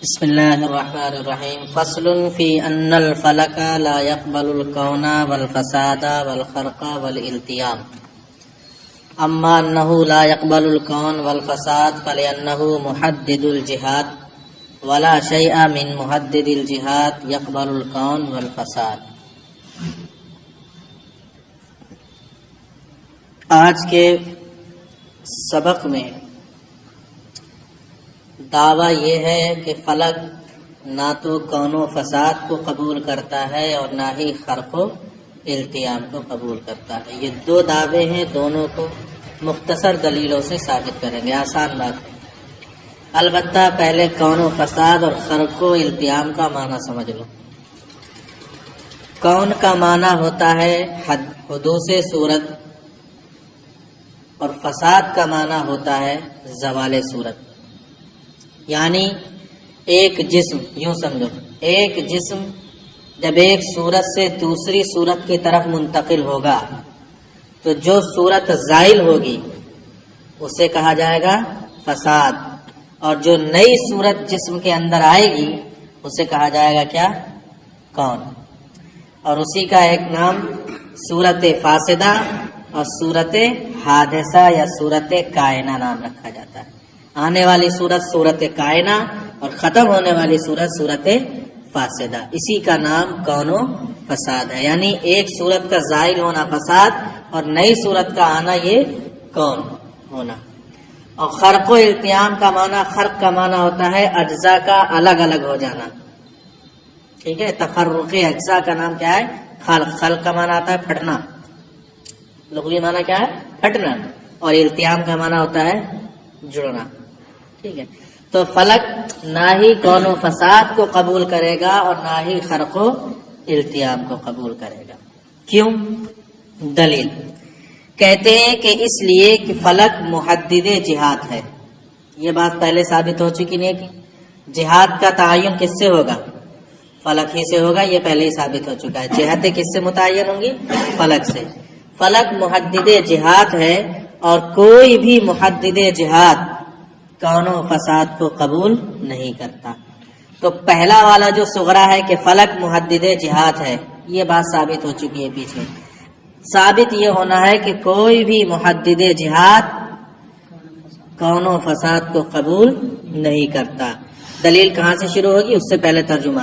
بسم اللہ الرحمن الرحیم فصل فی ان الفلک لا يقبل الكون والفساد والخرق والالتیام اما انه لا يقبل الكون والفساد فلانه محدد الجهات ولا شيء من محدد الجهات يقبل الكون والفساد۔ آج کے سبق میں دعویٰ یہ ہے کہ فلک نہ تو کون و فساد کو قبول کرتا ہے اور نہ ہی خرق و التیام کو قبول کرتا ہے۔ یہ دو دعوے ہیں، دونوں کو مختصر دلیلوں سے ثابت کریں گے، آسان بات ہے۔ البتہ پہلے کون و فساد اور خرق و التیام کا معنی سمجھ لو۔ کون کا معنی ہوتا ہے حدوث صورت اور فساد کا معنی ہوتا ہے زوال صورت۔ یعنی ایک جسم، یوں سمجھو، ایک جسم جب ایک صورت سے دوسری صورت کی طرف منتقل ہوگا تو جو صورت زائل ہوگی اسے کہا جائے گا فساد، اور جو نئی صورت جسم کے اندر آئے گی اسے کہا جائے گا کیا؟ کون۔ اور اسی کا ایک نام صورت فاسدہ اور صورت حادثہ یا صورت کائنہ نام رکھا جاتا ہے۔ آنے والی صورت صورت کائنہ اور ختم ہونے والی صورت صورت فاسدہ، اسی کا نام کون و فساد ہے۔ یعنی ایک صورت کا زائل ہونا فساد اور نئی صورت کا آنا یہ کون ہونا۔ اور خرق و التیام کا معنی، خرق کا معنی ہوتا ہے اجزاء کا الگ الگ ہو جانا، ٹھیک ہے۔ تفرق اجزاء کا نام کیا ہے؟ خلق۔ خلق کا معنی آتا ہے پھٹنا، لغوی معنی کیا ہے؟ پھٹنا۔ اور التیام کا معنی ہوتا ہے جڑنا، ٹھیک ہے۔ تو فلک نہ ہی کون و فساد کو قبول کرے گا اور نہ ہی خرق و التیام کو قبول کرے گا۔ کیوں؟ دلیل کہتے ہیں کہ اس لیے کہ فلک محدد جہات ہے۔ یہ بات پہلے ثابت ہو چکی نہیں کہ جہات کا تعین کس سے ہوگا؟ فلک ہی سے ہوگا، یہ پہلے ہی ثابت ہو چکا ہے۔ جہتیں کس سے متعین ہوں گی؟ فلک سے۔ فلک محدد جہات ہے اور کوئی بھی محدد جہات کون و فساد کو قبول نہیں کرتا۔ تو پہلا والا جو صغرا ہے کہ فلک محدد جہات ہے، یہ بات ثابت ہو چکی ہے پیچھے۔ ثابت یہ ہونا ہے کہ کوئی بھی محدد جہات کون و فساد کو قبول نہیں کرتا۔ دلیل کہاں سے شروع ہوگی؟ اس سے پہلے ترجمہ۔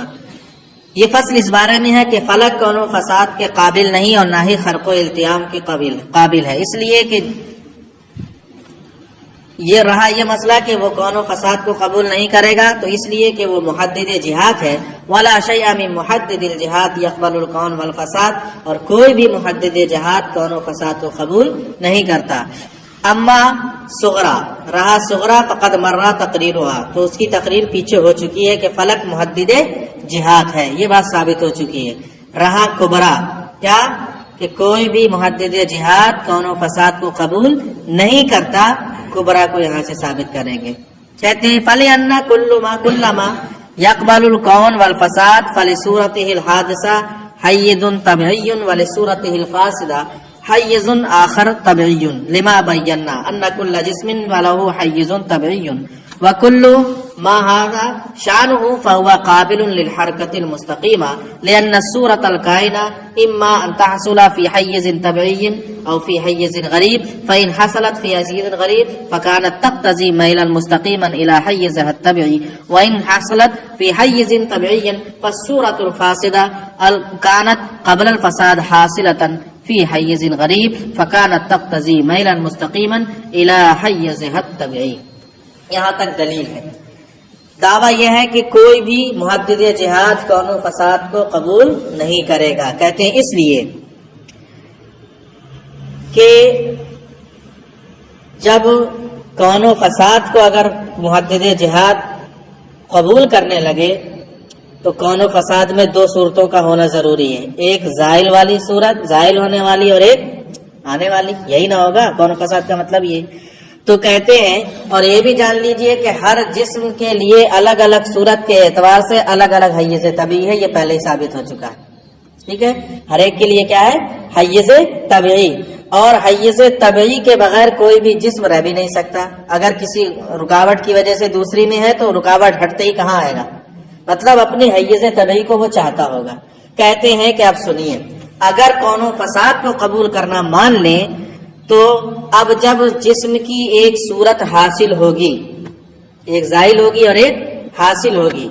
یہ فصل اس بارے میں ہے کہ فلک کون و فساد کے قابل نہیں اور نہ ہی خرق و التیام کے قابل ہے، اس لیے کہ یہ رہا یہ مسئلہ کہ وہ کون و فساد کو قبول نہیں کرے گا، تو اس لیے کہ وہ محدد جہات ہے۔ ولا شیء من محدد الجہات یقبل الکون والفساد، اور کوئی بھی محدد جہات کون و فساد کو قبول نہیں کرتا۔ اما صغرا، رہا صغرا فقد مرہ تقریرها، تو اس کی تقریر پیچھے ہو چکی ہے کہ فلک محدد جہات ہے، یہ بات ثابت ہو چکی ہے۔ رہا کبرا، کیا؟ کہ کوئی بھی محدد جہات کون و فساد کو قبول نہیں کرتا، کبرا کو یہاں سے ثابت کریں گے۔ کہتے ہیں فَلِأَنَّ كُلَّ مَا يَقْبَلُ الْكَوْنَ وَالْفَسَادَ فَلِصُورَتِهِ الْحَادِثَةِ حَيِّزٌ طَبْعِيٌّ وَلِصُورَتِهِ الْفَاسِدَةِ حَيِّزٌ آخر طبعی لما بینا ان كل جسم وله حيز طبعی وكل ما هذا شأنه فهو قابل للحركة المستقيمة لأن الصورة الكائنة إما أن تحصل في حيز طبيعي أو في حيز غريب، فإن حصلت في حيز غريب فكانت تقتضي ميلا مستقيما إلى حيزها الطبيعي، وإن حصلت في حيز طبيعي فالصورة الفاسدة كانت قبل الفساد حاصلة في حيز غريب فكانت تقتضي ميلا مستقيما إلى حيزها الطبيعي۔ یہاں تک دلیل ہے۔ دعویٰ یہ ہے کہ کوئی بھی محدد جہات کون و فساد کو قبول نہیں کرے گا۔ کہتے ہیں اس لیے کہ جب کون و فساد کو اگر محدد جہات قبول کرنے لگے تو کون و فساد میں دو صورتوں کا ہونا ضروری ہے، ایک زائل والی صورت، زائل ہونے والی، اور ایک آنے والی۔ یہی نہ ہوگا، کون و فساد کا مطلب یہ۔ تو کہتے ہیں، اور یہ بھی جان لیجئے کہ ہر جسم کے لیے الگ الگ صورت کے اعتبار سے الگ الگ حیز طبیعی ہے، یہ پہلے ہی ثابت ہو چکا ہے۔ ٹھیک ہے، ہر ایک کے لیے کیا ہے؟ حیز طبعی. اور حیز طبعی کے بغیر کوئی بھی جسم رہ بھی نہیں سکتا. اگر کسی رکاوٹ کی وجہ سے دوسری میں ہے تو رکاوٹ ہٹتے ہی کہاں آئے گا؟ مطلب اپنی حیز طبعی کو وہ چاہتا ہوگا. کہتے ہیں کہ اب سنیے، اگر کون و فساد کو قبول کرنا مان لیں تو اب جب جسم کی ایک صورت حاصل ہوگی، ایک زائل ہوگی اور ایک حاصل ہوگی،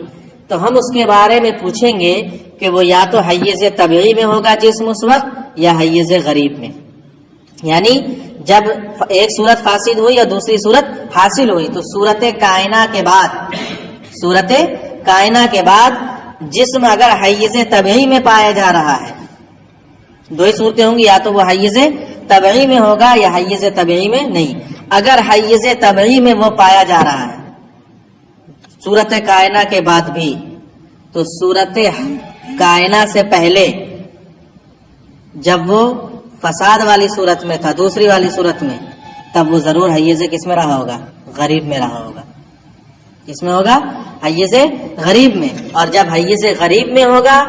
تو ہم اس کے بارے میں پوچھیں گے کہ وہ یا تو حیز طبعی میں ہوگا جسم اس وقت یا حیز غریب میں. یعنی جب ایک صورت فاسد ہوئی یا دوسری صورت حاصل ہوئی تو صورت کائنہ کے بعد جسم اگر حیز طبعی میں پایا جا رہا ہے، دو ہی صورتیں ہوں گی، یا تو وہ حیز طبعی میں ہوگا یا حیز طبعی میں نہیں. اگر حیز طبعی میں وہ پایا جا رہا ہے صورت کائنہ کے بعد بھی، تو صورت کائنہ سے پہلے جب وہ فساد والی صورت میں تھا، دوسری والی صورت میں، تب وہ ضرور حیز کس میں رہا ہوگا؟ غریب میں رہا ہوگا. کس میں ہوگا؟ حیز غریب میں. اور جب حیز غریب میں ہوگا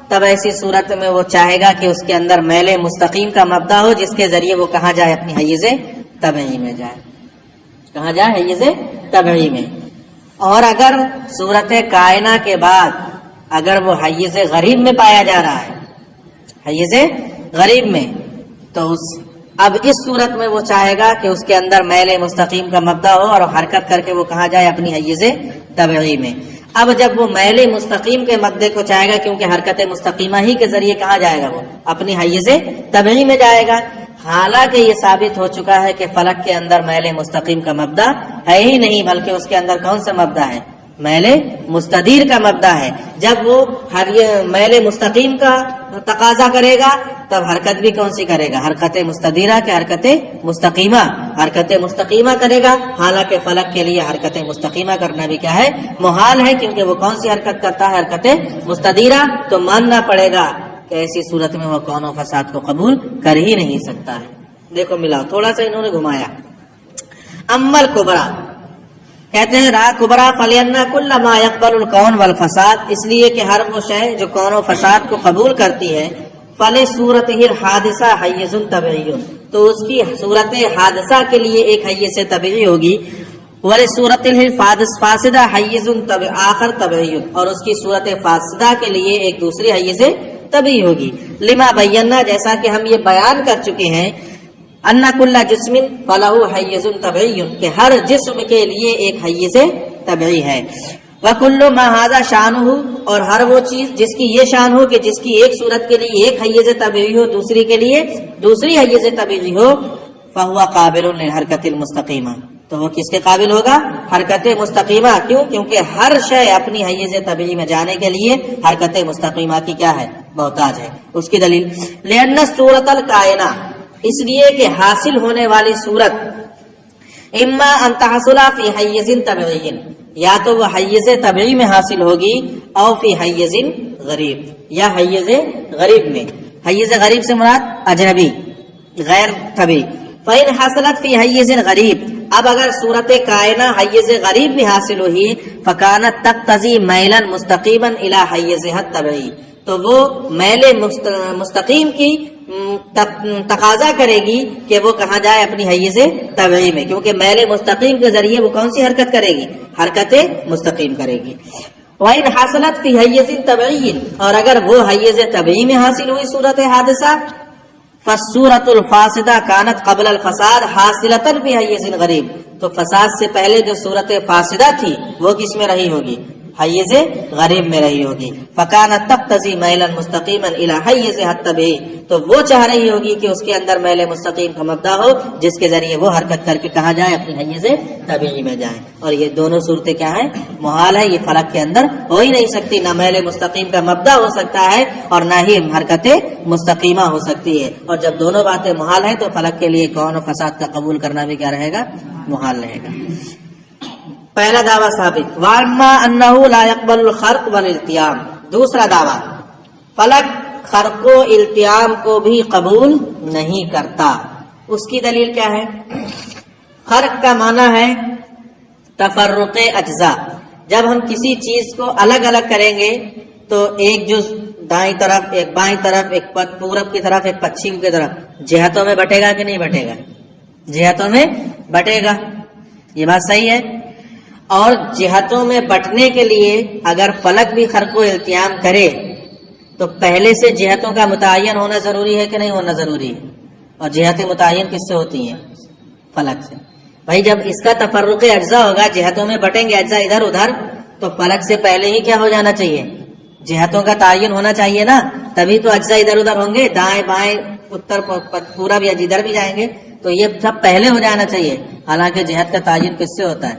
تب ایسی صورت میں وہ چاہے گا کہ اس کے اندر میل مستقیم کا مبدا ہو، جس کے ذریعے وہ کہاں جائے؟ اپنی حیز طبعی میں جائے. کہاں جائے؟ حیز طبعی میں. اور اگر صورت کائنہ کے بعد اگر وہ حیز غریب میں پایا جا رہا ہے، حیز غریب میں، تو اب اس صورت میں وہ چاہے گا کہ اس کے اندر میل مستقیم کا مبدا ہو اور حرکت کر کے وہ کہاں جائے؟ اپنی حیز طبعی میں. اب جب وہ میل مستقیم کے مدے کو چاہے گا، کیونکہ حرکت مستقیمہ ہی کے ذریعے کہاں جائے گا؟ وہ اپنی حیز طبعی میں جائے گا. حالانکہ یہ ثابت ہو چکا ہے کہ فلک کے اندر میل مستقیم کا مبدا ہے ہی نہیں، بلکہ اس کے اندر کون سا مبدا ہے؟ میل مستدیر کا مبدا ہے. جب وہ میل مستقیم کا تقاضا کرے گا تب حرکت بھی کون سی کرے گا؟ حرکت مستدیرہ کے حرکت مستقیمہ کرے گا. حالانکہ فلک کے لیے حرکت مستقیمہ کرنا بھی کیا ہے؟ محال ہے، کیونکہ وہ کون سی حرکت کرتا ہے؟ حرکت مستدیرہ. تو ماننا پڑے گا کہ ایسی صورت میں وہ کون و فساد کو قبول کر ہی نہیں سکتا ہے. دیکھو ملا، تھوڑا سا انہوں نے گھمایا. امل کبرا کہتے ہیں را کبرا فلینا کل ما یقبل الکون والفساد، اس لیے کہ ہر وہ شے جو کون و فساد کو قبول کرتی ہے، فلے صورت ہی حادثہ حیز طبعی، تو اس کی صورت حادثہ کے لیے ایک حیز طبعی ہوگی. ولی صورت فاسدہ حیز آخر طبعی، اور اس کی صورت فاسدہ کے لیے ایک دوسری حیز طبعی ہوگی. لما بینا، جیسا کہ ہم یہ بیان کر چکے ہیں، ان کل جسم فلہ حیز طبعی، کہ ہر جسم کے لیے ایک حیز طبعی ہے. وکل ما ھذا شانہ، اور ہر وہ چیز جس کی یہ شان ہو کہ جس کی ایک صورت کے لیے ایک حیز طبعی ہو، دوسری کے لیے دوسری حیز طبعی ہو، فہو قابل للحرکت المستقیمہ، تو وہ کس کے قابل ہوگا؟ حرکت مستقیمہ. کیوں؟ کیونکہ ہر شے اپنی حیز طبعی میں جانے کے لیے حرکت مستقیمہ کی کیا ہے؟ محتاج ہے. اس کی دلیل لأن صورت الکائنہ، اس لیے کہ حاصل ہونے والی صورت اما ان تحصل فی حیز طبعی، یا تو وہ حیز طبعی میں حاصل ہوگی، او فی حیز غریب، یا حیز غریب میں. حیز غریب سے مراد اجنبی، غیر طبعی. فإن حصلت فی حیز غریب، اب اگر صورت کائنہ حیز غریب میں حاصل ہوئی، فکانت تقتضی میلا مستقیما الی حیزها الطبعی، تو وہ میل مستقیم کی تقاضا کرے گی کہ وہ کہاں جائے؟ اپنی حیز طبعی میں، کیونکہ میل مستقیم کے ذریعے وہ کون سی حرکت کرے گی؟ حرکت مستقیم کرے گی. وَإِنْ حَصَلَتْ فِي حَيِّزٍ طَبْعِيٍّ، اور اگر وہ حیز طبعی میں حاصل ہوئی صورت حادثہ، فالصورت الفاسدہ کانت قبل الفساد حاصلۃ فی حیز غریب، تو فساد سے پہلے جو صورت فاسدہ تھی وہ کس میں رہی ہوگی؟ حیز غریب میں رہی ہوگی. فکانت تقتضی میلا مستقیما الی حیزها الطبعی، تو وہ چاہ رہی ہوگی کہ اس کے اندر میل مستقیم کا مبدا ہو، جس کے ذریعے وہ حرکت کر کے کہاں جائے؟ اپنی حیز طبعی میں جائے. اور یہ دونوں صورتیں کیا ہیں؟ محال ہے. یہ فلک کے اندر ہو ہی نہیں سکتی. نہ میل مستقیم کا مبدا ہو سکتا ہے اور نہ ہی حرکت مستقیمہ ہو سکتی ہے. اور جب دونوں باتیں محال ہیں تو فلک کے لیے کون و فساد کا قبول کرنا بھی کیا رہے گا؟ محال رہے گا. پہلا دعویٰ ثابت. وَأَمَّا أَنَّهُ لَا يَقْبَلُ الْخَرْقَ وَالِالْتِيَامَ، دوسرا دعویٰ، فلک خرق و التیام کو بھی قبول نہیں کرتا. اس کی دلیل کیا ہے؟ خرق کا معنی ہے تفرق اجزاء. جب ہم کسی چیز کو الگ الگ کریں گے تو ایک جز دائیں طرف، ایک بائیں طرف، ایک پورب کی طرف، ایک پچھم کی طرف، جہتوں میں بٹے گا کہ نہیں بٹے گا؟ جہتوں میں بٹے گا، یہ بات صحیح ہے۔ اور جہتوں میں بٹنے کے لیے اگر فلک بھی خرق و التیام کرے تو پہلے سے جہتوں کا متعین ہونا ضروری ہے کہ نہیں ہونا ضروری ہے؟ اور جہتیں متعین کس سے ہوتی ہیں؟ فلک سے۔ بھائی جب اس کا تفرق اجزاء ہوگا، جہتوں میں بٹیں گے اجزاء ادھر ادھر، تو فلک سے پہلے ہی کیا ہو جانا چاہیے؟ جہتوں کا تعین ہونا چاہیے نا، تبھی تو اجزاء ادھر ادھر ہوں گے، دائیں بائیں اتر پورب یا جدھر بھی جائیں گے تو یہ سب پہلے ہو جانا چاہیے، حالانکہ جہت کا تعین کس سے ہوتا ہے؟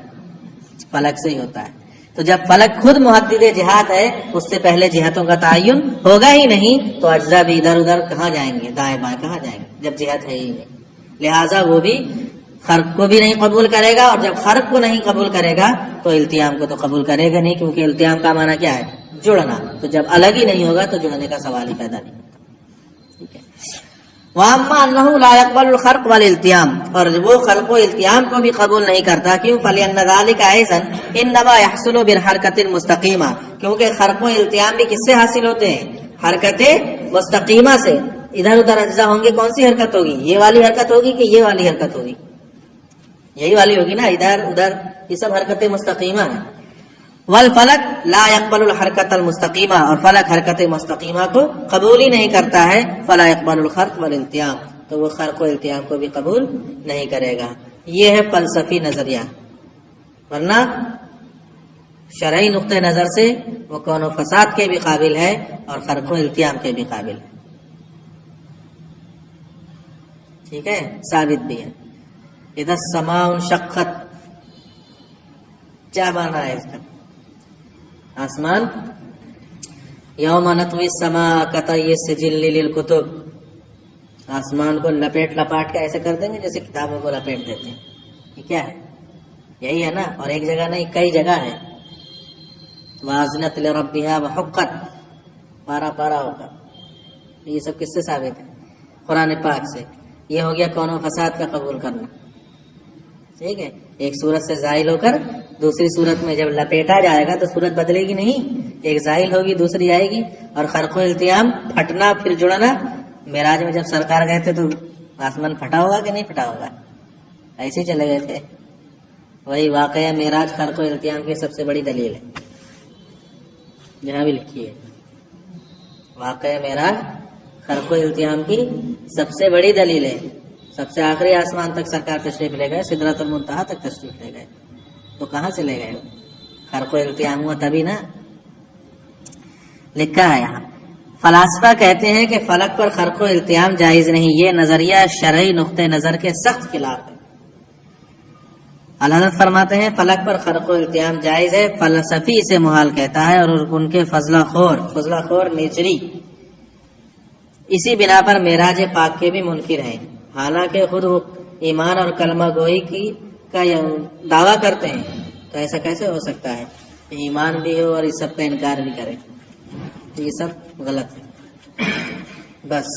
فلک سے ہی ہوتا ہے۔ تو جب فلک خود محدد جہات ہے، اس سے پہلے جہتوں کا تعین ہوگا ہی نہیں، تو اجزاء بھی ادھر ادھر کہاں جائیں گے؟ دائیں بائیں کہاں جائیں گے جب جہت ہے ہی نہیں؟ لہٰذا وہ بھی خرق کو بھی نہیں قبول کرے گا، اور جب خرق کو نہیں قبول کرے گا تو التیام کو تو قبول کرے گا نہیں، کیونکہ التیام کا معنی کیا ہے؟ جڑنا۔ تو جب الگ ہی نہیں ہوگا تو جڑنے کا سوال ہی پیدا نہیں ہوتا۔ ٹھیک ہے۔ وَأَمَّا أَنَّهُ لَا يَقْبَلُ الْخَرْقَ وَالِالْتِيَامَ، اور وہ خلق و التیام کو بھی قبول نہیں کرتا، کیوں؟ فَلِأَنَّ ذَلِكَ أَيْضًا إِنَّمَا يَحْصُلُ بِالْحَرْكَةِ الْمُسْتَقِيمَةِ، کیونکہ خلق و التیام بھی کس سے حاصل ہوتے ہیں؟ حرکت مستقیمہ سے۔ ادھر ادھر اجزاء ہوں گے، کون سی حرکت ہوگی؟ یہ والی حرکت ہوگی کہ یہ والی حرکت ہوگی؟ یہی والی ہوگی نا، ادھر ادھر یہ سب حرکت مستقیمہ ہیں۔ والفلک لا يقبل الحرکت المستقیمہ، اور فلک حرکت مستقیمہ کو قبول ہی نہیں کرتا ہے، فلا يقبل الخرق والالتیام، تو وہ خرق و التیام کو بھی قبول نہیں کرے گا۔ یہ ہے فلسفی نظریہ، ورنہ شرعی نقطہ نظر سے وہ کون و فساد کے بھی قابل ہے اور خرق و التیام کے بھی قابل ہے۔ ٹھیک ہے، ثابت بھی ہے۔ اذا السماء انشقت، کیا مانا ہے اس کا؟ آسمان، یوم نطوی السماء کطی السجل للکتب، آسمان کو لپیٹ لپاٹ کے ایسے کر دیں گے جیسے کتابوں کو لپیٹ دیتے ہیں۔ یہ کیا ہے؟ یہی ہے نا، اور ایک جگہ نہیں کئی جگہ ہے۔ وازنت لربها وحقت، پارا پارا ہوگا۔ یہ سب کس سے ثابت ہے؟ قرآن پاک سے۔ یہ ہو گیا کون و فساد کا قبول کرنا۔ ٹھیک ہے، ایک صورت سے زائل ہو کر دوسری صورت میں جب لپیٹا جائے گا تو صورت بدلے گی نہیں، ایک زائل ہوگی دوسری آئے گی۔ اور خرق و التیام، پھٹنا پھر جڑنا، معراج میں جب سرکار گئے تھے تو آسمان پھٹا ہوگا کہ نہیں پھٹا ہوگا؟ ایسے ہی چلے گئے تھے۔ وہی واقعہ معراج خرق و التیام کی سب سے بڑی دلیل ہے، جہاں بھی لکھی ہے واقعہ معراج خرق و التیام کی سب سے بڑی دلیل ہے۔ سب سے آخری آسمان تک سرکار تشریف لے گئے، سدرۃ المنتہا تک تشریف لے گئے، تو کہاں سے لے گئے؟ خرق و التیام ہوا تبھی نا۔ لکھا ہے یہاں، فلاسفہ کہتے ہیں کہ فلک پر خرق و التیام جائز نہیں، یہ نظریہ شرعی نقطہ نظر کے سخت خلاف ہے۔ حضرت فرماتے ہیں فلک پر خرق و التیام جائز ہے، فلسفی اسے محال کہتا ہے، اور ان کے فضلہ خور نیچری اسی بنا پر معراج پاک کے بھی منکر ہیں، حالانکہ خود وہ ایمان اور کلمہ گوئی کا دعویٰ کرتے ہیں۔ تو ایسا کیسے ہو سکتا ہے کہ ایمان بھی ہو اور اس سب کا انکار بھی کرے؟ یہ سب غلط ہے۔ بس